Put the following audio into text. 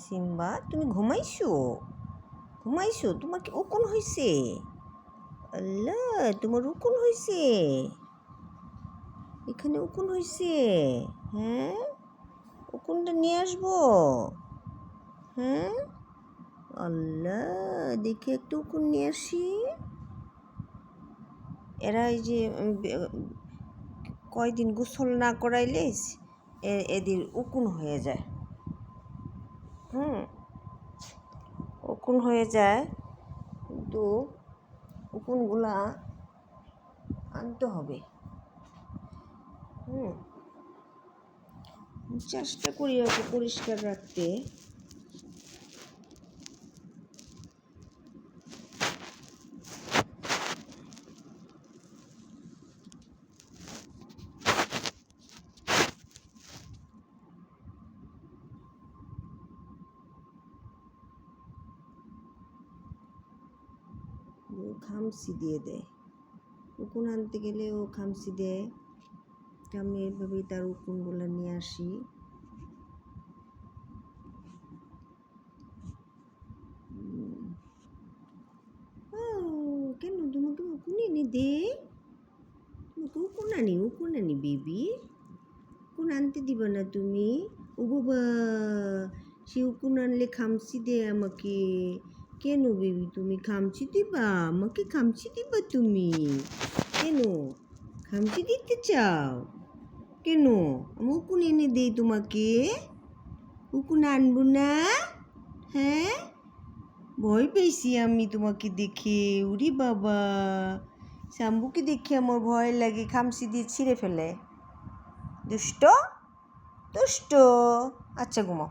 Simba তুমি ঘুমাইছো? তোমার কি উকুন হয়েছে? আল্লাহ, তোমার উকুন হয়েছে? এখানে উকুন হয়েছে? হ্যাঁ, উকুনটা নিয়ে আসবো? হ্যাঁ, আল্লাহ, দেখি একটু উকুন নিয়ে আসি। এরা এই যে কয়দিন গোসল না করাইলে এদের উকুন হয়ে যায়। উকুন হয়ে যায়, কিন্তু উকুনগুলা আনতে হবে। চেষ্টা করি ওকে পরিষ্কার রাখতে। ও খামচি দিয়ে দেয়, উকুন আনতে গেলে ও খামচি দেয়। আমি এভাবেই তার উকুনগুলো নিয়ে আসি। কেন তোমাকে উকুন এনে দে? তোমাকে উকুন আনি বেবি, উকুন আনতে দিবা না তুমি? ও বাবা, সে উকুন আনলে খামচি দে আমাকে। কেন বেবি, তুমি খামচি দিবা আমাকে? খামচি দিবা তুমি? কেন খামচি দিতে চাও? কেন? আমি উকুন এনে দিই তোমাকে? উকুন আনবো না? হ্যাঁ, ভয় পেয়েছি আমি তোমাকে দেখে। উরি বাবা, শাম্বুকে দেখে আমার ভয় লাগে, খামচি দিয়ে ছিঁড়ে ফেলে। দুষ্ট দুষ্ট। আচ্ছা ঘুমাও।